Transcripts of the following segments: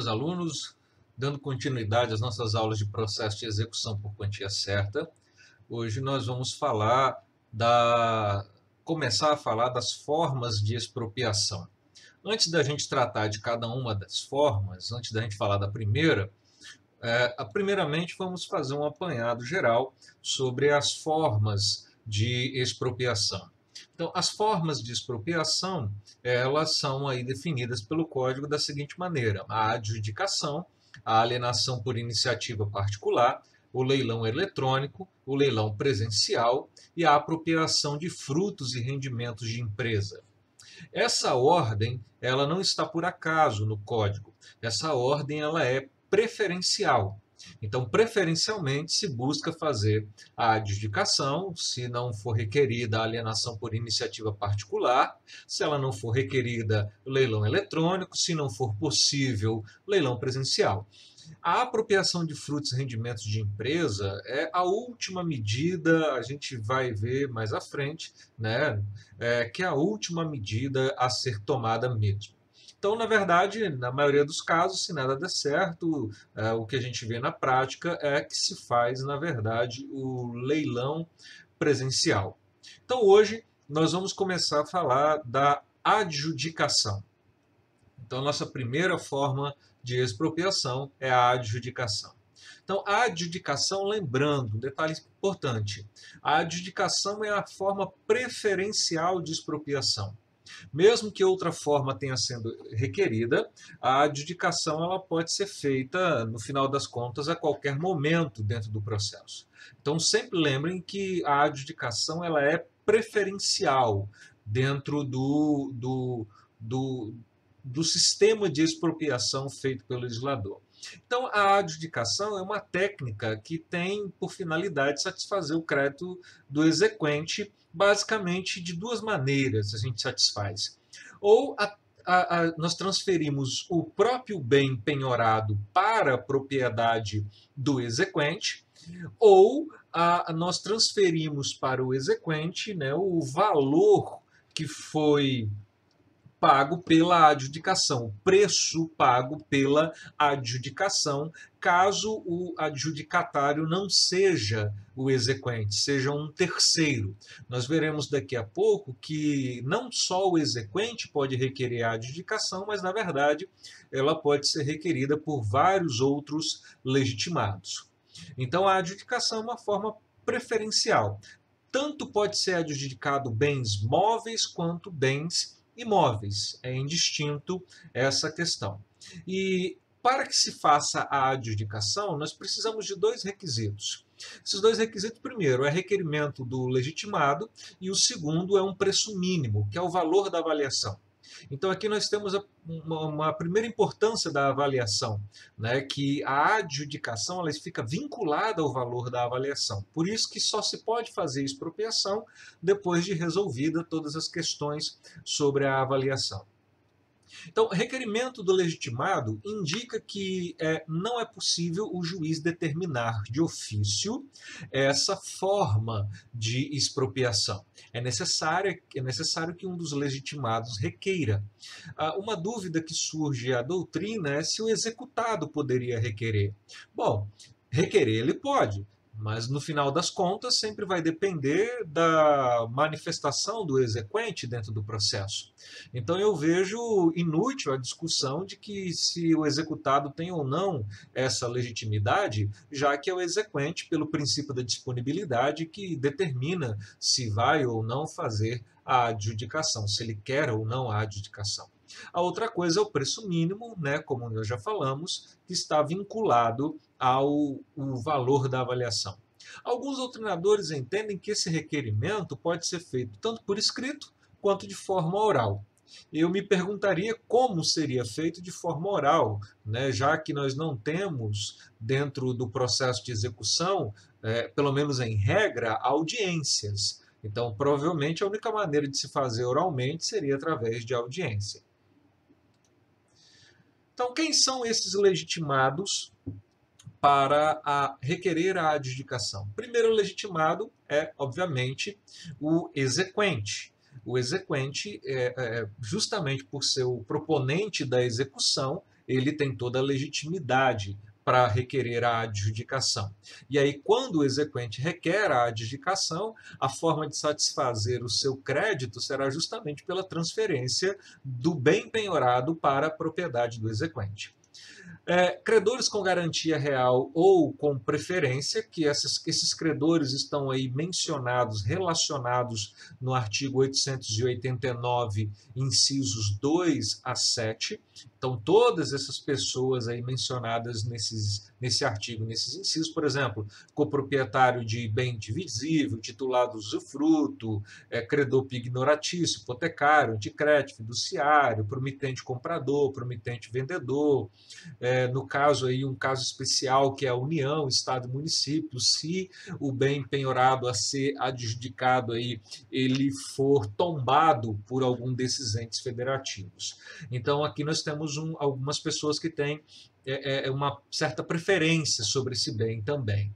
alunos, dando continuidade às nossas aulas de processo de execução por quantia certa. Hoje nós vamos começar a falar das formas de expropriação. Antes da gente tratar de cada uma das formas, antes da gente falar da primeira, primeiramente vamos fazer um apanhado geral sobre as formas de expropriação. Então, as formas de expropriação, elas são aí definidas pelo Código da seguinte maneira: a adjudicação, a alienação por iniciativa particular, o leilão eletrônico, o leilão presencial e a apropriação de frutos e rendimentos de empresa. Essa ordem, ela não está por acaso no Código. Essa ordem, ela é preferencial. Então, preferencialmente, se busca fazer a adjudicação, se não for requerida a alienação por iniciativa particular, se ela não for requerida, leilão eletrônico, se não for possível, leilão presencial. A apropriação de frutos e rendimentos de empresa é a última medida, a gente vai ver mais à frente, né, que é a última medida a ser tomada mesmo. Então, na verdade, na maioria dos casos, se nada der certo, o que a gente vê na prática é que se faz, na verdade, o leilão presencial. Então, hoje, nós vamos começar a falar da adjudicação. Então, nossa primeira forma de expropriação é a adjudicação. Então, a adjudicação, lembrando, um detalhe importante, a adjudicação é a forma preferencial de expropriação. Mesmo que outra forma tenha sido requerida, a adjudicação ela pode ser feita, no final das contas, a qualquer momento dentro do processo. Então, sempre lembrem que a adjudicação ela é preferencial dentro do sistema de expropriação feito pelo legislador. Então, a adjudicação é uma técnica que tem por finalidade satisfazer o crédito do exequente, basicamente de duas maneiras a gente satisfaz. Ou nós transferimos o próprio bem penhorado para a propriedade do exequente, ou nós transferimos para o exequente, né, o valor que foi pago pela adjudicação, o preço pago pela adjudicação, caso o adjudicatário não seja o exequente, seja um terceiro. Nós veremos daqui a pouco que não só o exequente pode requerer a adjudicação, mas, na verdade, ela pode ser requerida por vários outros legitimados. Então, a adjudicação é uma forma preferencial. Tanto pode ser adjudicado bens móveis quanto bens imóveis. É indistinto essa questão. E para que se faça a adjudicação, nós precisamos de dois requisitos. Esses dois requisitos, primeiro, é requerimento do legitimado e o segundo é um preço mínimo, que é o valor da avaliação. Então, aqui nós temos uma primeira importância da avaliação, né, que a adjudicação ela fica vinculada ao valor da avaliação. Por isso que só se pode fazer expropriação depois de resolvida todas as questões sobre a avaliação. Então, requerimento do legitimado indica que não é possível o juiz determinar de ofício essa forma de expropriação. É necessário que um dos legitimados requeira. Uma dúvida que surge à doutrina é se o executado poderia requerer. Bom, requerer ele pode, mas no final das contas sempre vai depender da manifestação do exequente dentro do processo. Então eu vejo inútil a discussão de que se o executado tem ou não essa legitimidade, já que é o exequente, pelo princípio da disponibilidade, que determina se vai ou não fazer a adjudicação, se ele quer ou não a adjudicação. A outra coisa é o preço mínimo, né, como nós já falamos, que está vinculado ao valor da avaliação. Alguns doutrinadores entendem que esse requerimento pode ser feito tanto por escrito quanto de forma oral. Eu me perguntaria como seria feito de forma oral, né, já que nós não temos, dentro do processo de execução, pelo menos em regra, audiências. Então, provavelmente, a única maneira de se fazer oralmente seria através de audiência. Então, quem são esses legitimados para requerer a adjudicação? Primeiro legitimado é, obviamente, o exequente. O exequente, justamente por ser o proponente da execução, ele tem toda a legitimidade para requerer a adjudicação. E aí, quando o exequente requer a adjudicação, a forma de satisfazer o seu crédito será justamente pela transferência do bem penhorado para a propriedade do exequente. Credores com garantia real ou com preferência, que esses credores estão aí mencionados, relacionados no artigo 889, incisos 2 a 7. Então, todas essas pessoas aí mencionadas nesse artigo, nesses incisos, por exemplo, coproprietário de bem indivisível, titular do usufruto, credor pignoratício, hipotecário, anticrédito, fiduciário, promitente comprador, promitente vendedor, no caso aí um caso especial que é a União, Estado e Município, se o bem penhorado a ser adjudicado aí, ele for tombado por algum desses entes federativos. Então aqui nós temos algumas pessoas que têm uma certa preferência sobre esse bem também.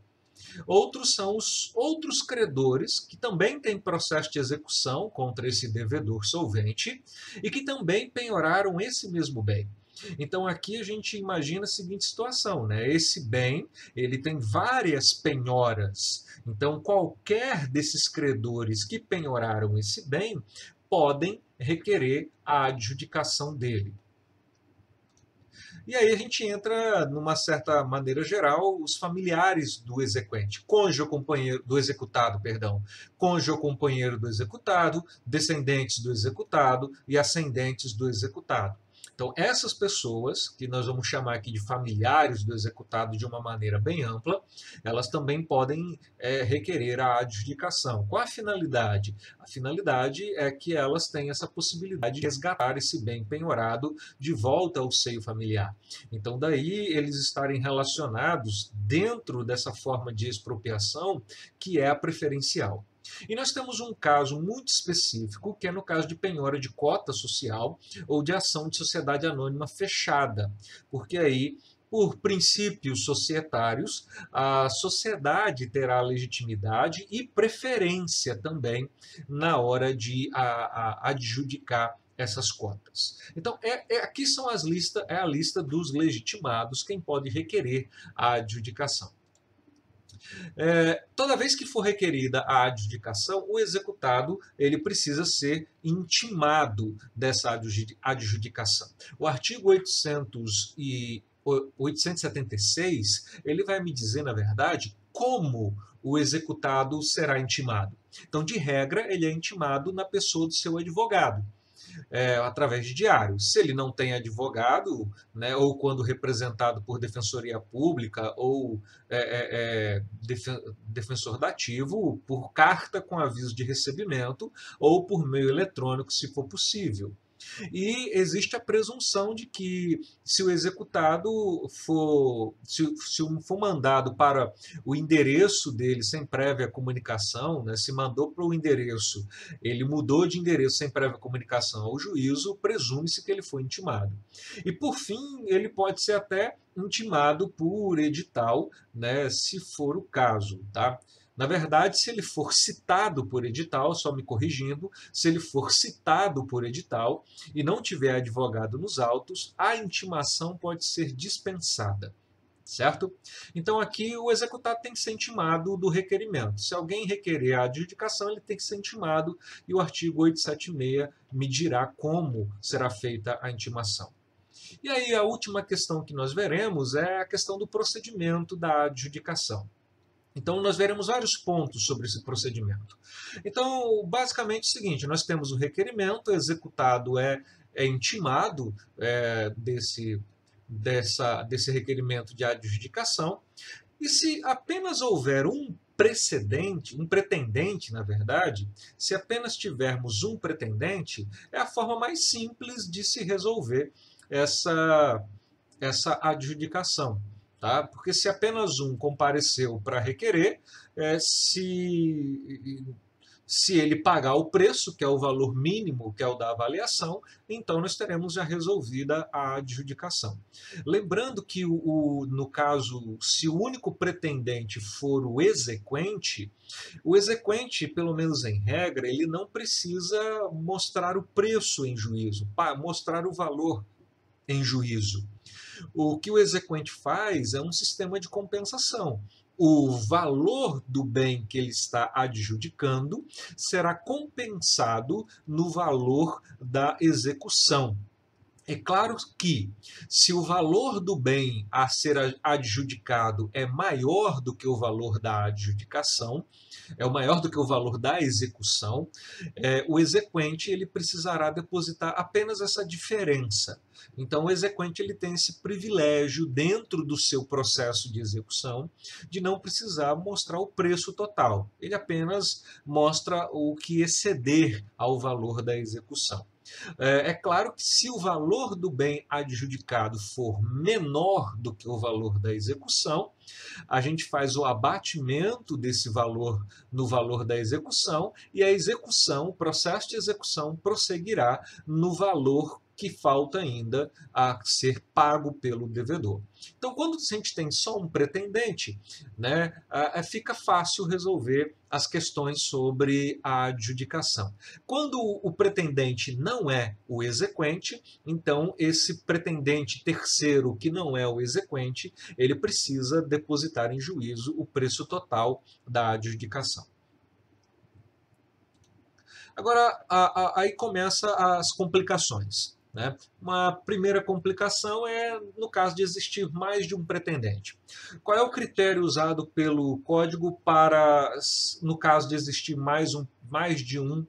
Outros são os outros credores, que também têm processo de execução contra esse devedor solvente e que também penhoraram esse mesmo bem. Então aqui a gente imagina a seguinte situação, né? Esse bem, ele tem várias penhoras. Então qualquer desses credores que penhoraram esse bem podem requerer a adjudicação dele. E aí a gente entra, numa certa maneira geral, os familiares do exequente, cônjuge ou companheiro do executado, perdão, cônjuge ou companheiro do executado, descendentes do executado e ascendentes do executado. Então, essas pessoas, que nós vamos chamar aqui de familiares do executado de uma maneira bem ampla, elas também podem requerer a adjudicação. Qual a finalidade? A finalidade é que elas têm essa possibilidade de resgatar esse bem penhorado de volta ao seio familiar. Então, daí eles estarem relacionados dentro dessa forma de expropriação que é a preferencial. E nós temos um caso muito específico, que é no caso de penhora de cota social ou de ação de sociedade anônima fechada, porque aí, por princípios societários, a sociedade terá legitimidade e preferência também na hora de adjudicar essas cotas. Então, aqui são é a lista dos legitimados, quem pode requerer a adjudicação. Toda vez que for requerida a adjudicação, o executado ele precisa ser intimado dessa adjudicação. O artigo 876 ele vai me dizer, na verdade, como o executado será intimado. Então, de regra, ele é intimado na pessoa do seu advogado. Através de diário. Se ele não tem advogado, né, ou quando representado por defensoria pública ou defensor dativo, por carta com aviso de recebimento ou por meio eletrônico, se for possível. E existe a presunção de que, se o executado for mandado para o endereço dele sem prévia comunicação, né, se mandou para o endereço, ele mudou de endereço sem prévia comunicação ao juízo, presume-se que ele foi intimado. E, por fim, ele pode ser até intimado por edital, né, se for o caso, tá? Na verdade, se ele for citado por edital, só me corrigindo, se ele for citado por edital e não tiver advogado nos autos, a intimação pode ser dispensada, certo? Então aqui o executado tem que ser intimado do requerimento. Se alguém requerer a adjudicação, ele tem que ser intimado e o artigo 876 me dirá como será feita a intimação. E aí a última questão que nós veremos é a questão do procedimento da adjudicação. Então, nós veremos vários pontos sobre esse procedimento. Então, basicamente é o seguinte, nós temos o requerimento, o executado é intimado desse requerimento de adjudicação, e se apenas houver um pretendente, na verdade, se apenas tivermos um pretendente, é a forma mais simples de se resolver essa adjudicação. Tá? Porque se apenas um compareceu para requerer, se ele pagar o preço, que é o valor mínimo, que é o da avaliação, então nós teremos já resolvida a adjudicação. Lembrando que, no caso, se o único pretendente for o exequente, pelo menos em regra, ele não precisa mostrar o preço em juízo, mostrar o valor em juízo. O que o exequente faz é um sistema de compensação. O valor do bem que ele está adjudicando será compensado no valor da execução. É claro que, se o valor do bem a ser adjudicado é maior do que o valor da adjudicação, é o maior do que o valor da execução, o exequente ele precisará depositar apenas essa diferença. Então, o exequente ele tem esse privilégio dentro do seu processo de execução de não precisar mostrar o preço total. Ele apenas mostra o que exceder ao valor da execução. É claro que se o valor do bem adjudicado for menor do que o valor da execução, a gente faz o abatimento desse valor no valor da execução e a execução, o processo de execução prosseguirá no valor que falta ainda a ser pago pelo devedor. Então, quando a gente tem só um pretendente, né, fica fácil resolver as questões sobre a adjudicação. Quando o pretendente não é o exequente, então esse pretendente terceiro, que não é o exequente, ele precisa depositar em juízo o preço total da adjudicação. Agora, aí começam as complicações. Né? Uma primeira complicação é no caso de existir mais de um pretendente. Qual é o critério usado pelo código para, no caso de existir mais de um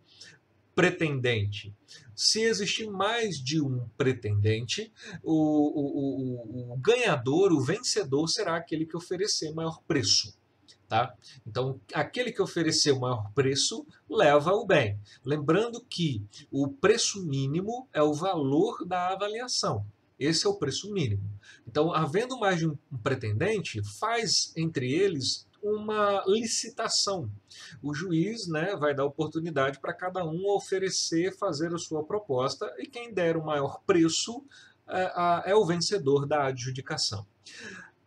pretendente? Se existir mais de um pretendente, o ganhador, o vencedor, será aquele que oferecer maior preço. Tá? Então, aquele que oferecer o maior preço leva o bem. Lembrando que o preço mínimo é o valor da avaliação. Esse é o preço mínimo. Então, havendo mais de um pretendente, faz entre eles uma licitação. O juiz, né, vai dar oportunidade para cada um oferecer, fazer a sua proposta, e quem der o maior preço é o vencedor da adjudicação.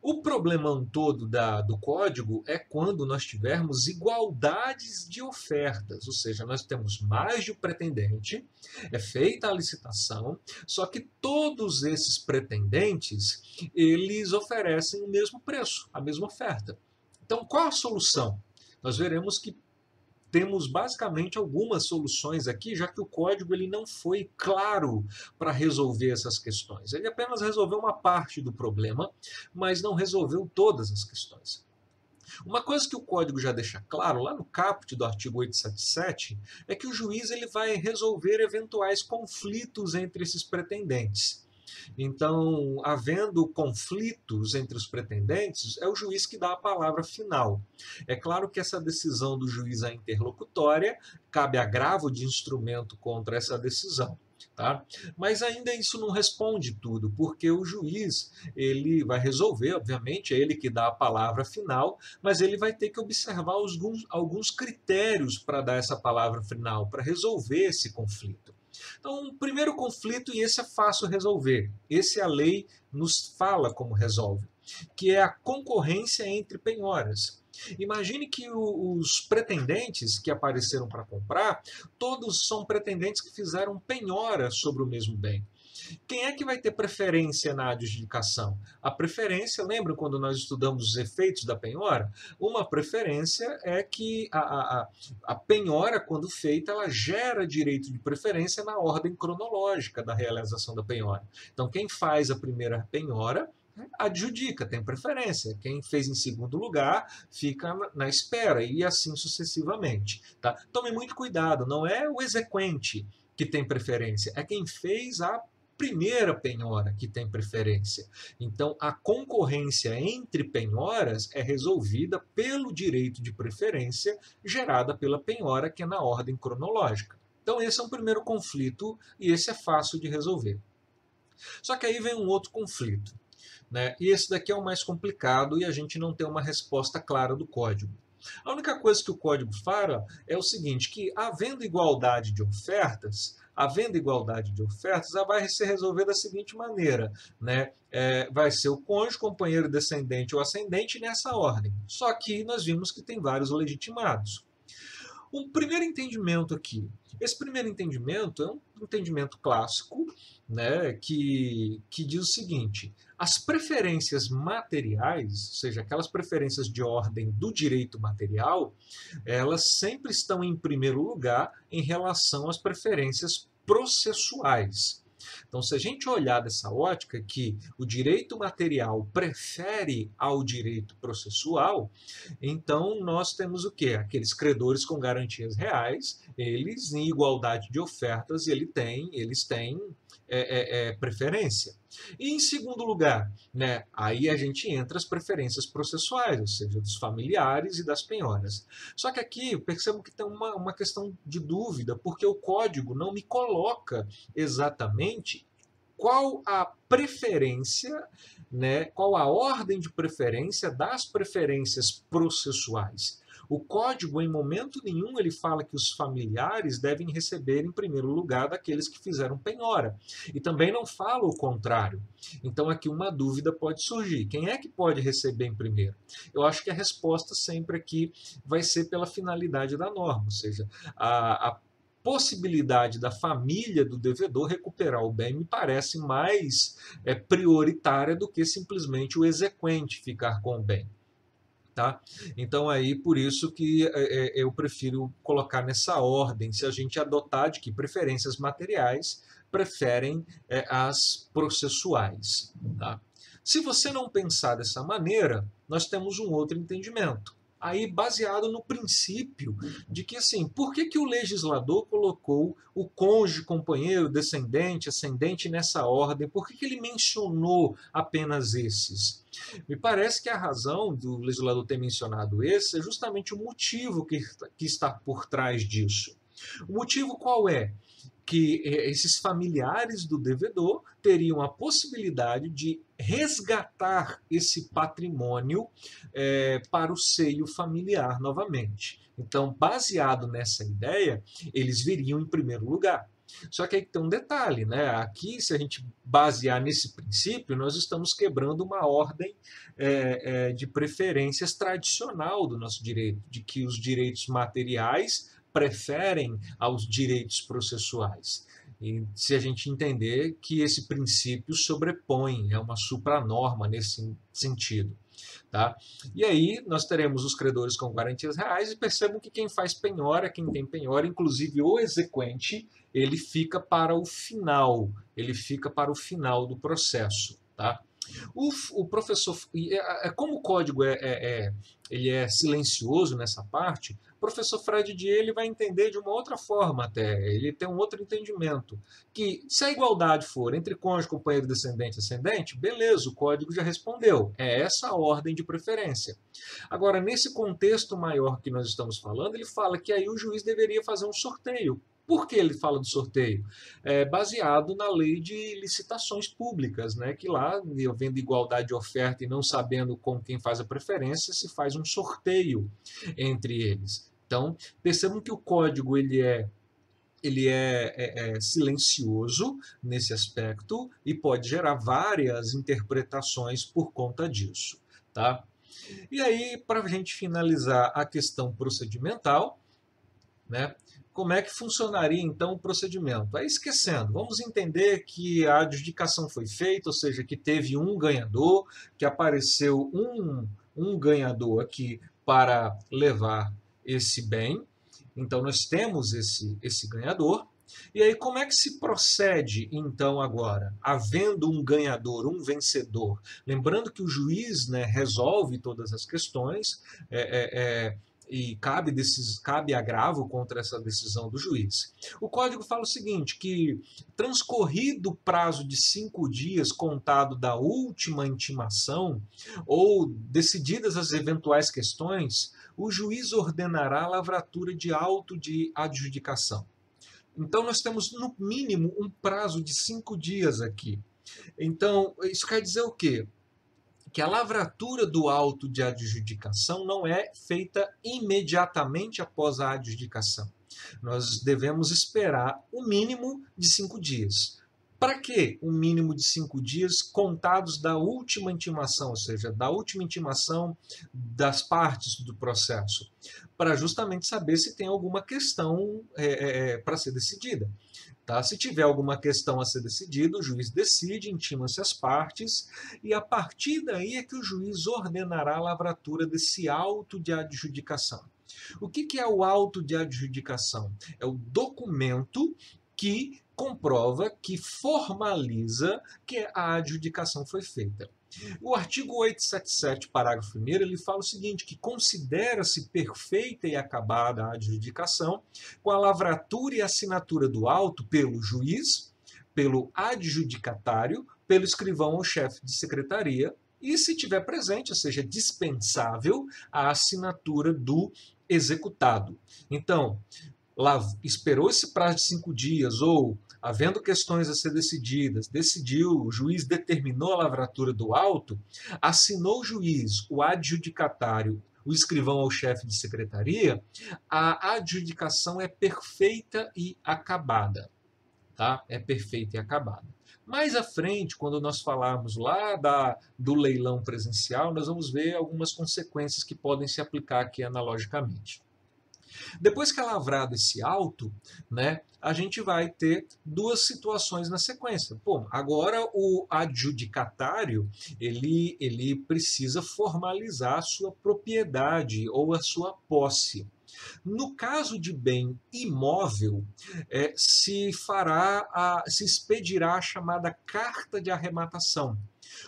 O problemão todo do código é quando nós tivermos igualdades de ofertas, ou seja, nós temos mais de um pretendente, é feita a licitação, só que todos esses pretendentes, eles oferecem o mesmo preço, a mesma oferta. Então, qual a solução? Nós veremos que temos basicamente algumas soluções aqui, já que o código ele não foi claro para resolver essas questões. Ele apenas resolveu uma parte do problema, mas não resolveu todas as questões. Uma coisa que o código já deixa claro, lá no caput do artigo 877, é que o juiz ele vai resolver eventuais conflitos entre esses pretendentes. Então, havendo conflitos entre os pretendentes, é o juiz que dá a palavra final. É claro que essa decisão do juiz é interlocutória, cabe agravo de instrumento contra essa decisão. Tá? Mas ainda isso não responde tudo, porque o juiz ele vai resolver, obviamente, é ele que dá a palavra final, mas ele vai ter que observar alguns critérios para dar essa palavra final, para resolver esse conflito. Então, o primeiro conflito, e esse é fácil resolver, esse a lei nos fala como resolve, que é a concorrência entre penhoras. Imagine que os pretendentes que apareceram para comprar, todos são pretendentes que fizeram penhora sobre o mesmo bem. Quem é que vai ter preferência na adjudicação? A preferência, lembra quando nós estudamos os efeitos da penhora? Uma preferência é que a penhora, quando feita, ela gera direito de preferência na ordem cronológica da realização da penhora. Então, quem faz a primeira penhora adjudica, tem preferência. Quem fez em segundo lugar fica na espera e assim sucessivamente. Tá? Tome muito cuidado, não é o exequente que tem preferência, é quem fez a primeira penhora que tem preferência. Então, a concorrência entre penhoras é resolvida pelo direito de preferência gerada pela penhora, que é na ordem cronológica. Então, esse é um primeiro conflito e esse é fácil de resolver. Só que aí vem um outro conflito, né? E esse daqui é o mais complicado e a gente não tem uma resposta clara do código. A única coisa que o código fala é o seguinte, que havendo igualdade de ofertas, ela vai ser resolvida da seguinte maneira, né? Vai ser o cônjuge, companheiro descendente ou ascendente nessa ordem. Só que nós vimos que tem vários legitimados. Um primeiro entendimento aqui. Esse primeiro entendimento é um entendimento clássico né, que diz o seguinte: as preferências materiais, ou seja, aquelas preferências de ordem do direito material, elas sempre estão em primeiro lugar em relação às preferências processuais. Então, se a gente olhar dessa ótica que o direito material prefere ao direito processual, então nós temos o quê? Aqueles credores com garantias reais, eles, em igualdade de ofertas, eles têm preferência. E em segundo lugar, né, aí a gente entra as preferências processuais, ou seja, dos familiares e das penhoras. Só que aqui eu percebo que tem uma questão de dúvida, porque o código não me coloca exatamente qual a preferência, né, qual a ordem de preferência das preferências processuais. O código, em momento nenhum, ele fala que os familiares devem receber em primeiro lugar daqueles que fizeram penhora. E também não fala o contrário. Então, aqui uma dúvida pode surgir. Quem é que pode receber em primeiro? Eu acho que a resposta sempre aqui vai ser pela finalidade da norma, ou seja, a possibilidade da família do devedor recuperar o bem me parece mais prioritária do que simplesmente o exequente ficar com o bem. Tá? Então aí por isso que eu prefiro colocar nessa ordem, se a gente adotar de que preferências materiais preferem as processuais. Tá? Se você não pensar dessa maneira, nós temos um outro entendimento. Aí baseado no princípio de que assim, por que o legislador colocou o cônjuge, companheiro, descendente, ascendente nessa ordem? Por que ele mencionou apenas esses? Me parece que a razão do legislador ter mencionado esse é justamente o motivo que está por trás disso. O motivo qual é? Que esses familiares do devedor teriam a possibilidade de resgatar esse patrimônio para o seio familiar novamente. Então, baseado nessa ideia, eles viriam em primeiro lugar. Só que aí tem um detalhe, né? Aqui, se a gente basear nesse princípio, nós estamos quebrando uma ordem de preferências tradicional do nosso direito, de que os direitos materiais preferem aos direitos processuais. E se a gente entender que esse princípio sobrepõe, é uma supranorma nesse sentido. Tá? E aí nós teremos os credores com garantias reais e percebam que quem faz penhora, quem tem penhora, inclusive o exequente, ele fica para o final, ele fica para o final do processo. Tá? O professor, como o código ele é silencioso nessa parte, o professor Fred Dier ele vai entender de uma outra forma até, ele tem um outro entendimento, que se a igualdade for entre cônjuge, companheiro, descendente, ascendente, beleza, o código já respondeu, é essa a ordem de preferência. Agora, nesse contexto maior que nós estamos falando, ele fala que aí o juiz deveria fazer um sorteio. Por que ele fala do sorteio? Baseado na lei de licitações públicas, né? Que lá, havendo igualdade de oferta e não sabendo com quem faz a preferência, se faz um sorteio entre eles. Então, percebam que o código ele é silencioso nesse aspecto e pode gerar várias interpretações por conta disso. Tá? E aí, para a gente finalizar a questão procedimental, né? Como é que funcionaria então o procedimento? Aí esquecendo, vamos entender que a adjudicação foi feita, ou seja, que teve um ganhador, que apareceu um ganhador aqui para levar esse bem. Então nós temos esse ganhador. E aí como é que se procede então agora? Havendo um ganhador, um vencedor. Lembrando que o juiz, né, resolve todas as questões, e cabe agravo contra essa decisão do juiz. O código fala o seguinte, que transcorrido o prazo de 5 dias contado da última intimação ou decididas as eventuais questões, o juiz ordenará a lavratura de auto de adjudicação. Então nós temos no mínimo um prazo de 5 dias aqui. Então isso quer dizer o quê? Que a lavratura do auto de adjudicação não é feita imediatamente após a adjudicação. Nós devemos esperar o mínimo de 5 dias. Para que um mínimo de 5 dias contados da última intimação, ou seja, da última intimação das partes do processo? Para justamente saber se tem alguma questão para ser decidida. Tá? Se tiver alguma questão a ser decidida, o juiz decide, intima-se as partes, e a partir daí é que o juiz ordenará a lavratura desse auto de adjudicação. O que é o auto de adjudicação? É o documento que comprova, que formaliza que a adjudicação foi feita. O artigo 877, parágrafo 1º, ele fala o seguinte, que considera-se perfeita e acabada a adjudicação com a lavratura e assinatura do auto pelo juiz, pelo adjudicatário, pelo escrivão ou chefe de secretaria, e se tiver presente, ou seja, dispensável, a assinatura do executado. Então, lá esperou esse prazo de 5 dias, ou, havendo questões a ser decididas, decidiu, o juiz determinou a lavratura do auto, assinou o juiz, o adjudicatário, o escrivão ou chefe de secretaria, a adjudicação é perfeita e acabada. Tá? É perfeita e acabada. Mais à frente, quando nós falarmos lá do leilão presencial, nós vamos ver algumas consequências que podem se aplicar aqui analogicamente. Depois que é lavrado esse auto, né, a gente vai ter duas situações na sequência. Bom, agora o adjudicatário ele precisa formalizar a sua propriedade ou a sua posse. No caso de bem imóvel, se expedirá a chamada carta de arrematação.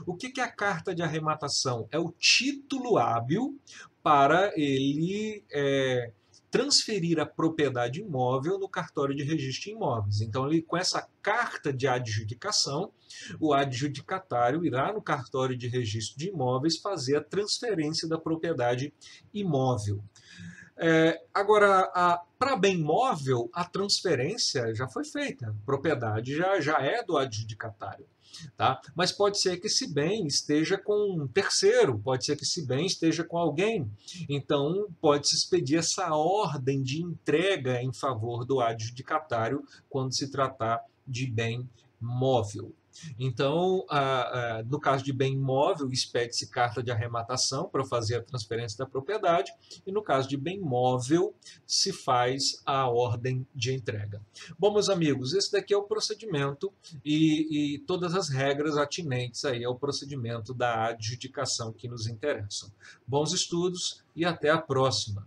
O que é a carta de arrematação? É o título hábil para ele transferir a propriedade imóvel no cartório de registro de imóveis. Então, com essa carta de adjudicação, o adjudicatário irá no cartório de registro de imóveis fazer a transferência da propriedade imóvel. Agora, para bem móvel, a transferência já foi feita, a propriedade já é do adjudicatário. Tá? Mas pode ser que esse bem esteja com um terceiro, pode ser que esse bem esteja com alguém. Então, pode-se expedir essa ordem de entrega em favor do adjudicatário quando se tratar de bem móvel. Então, no caso de bem imóvel, expede-se carta de arrematação para fazer a transferência da propriedade, e no caso de bem móvel, se faz a ordem de entrega. Bom, meus amigos, esse daqui é o procedimento e todas as regras atinentes aí ao procedimento da adjudicação que nos interessam. Bons estudos e até a próxima!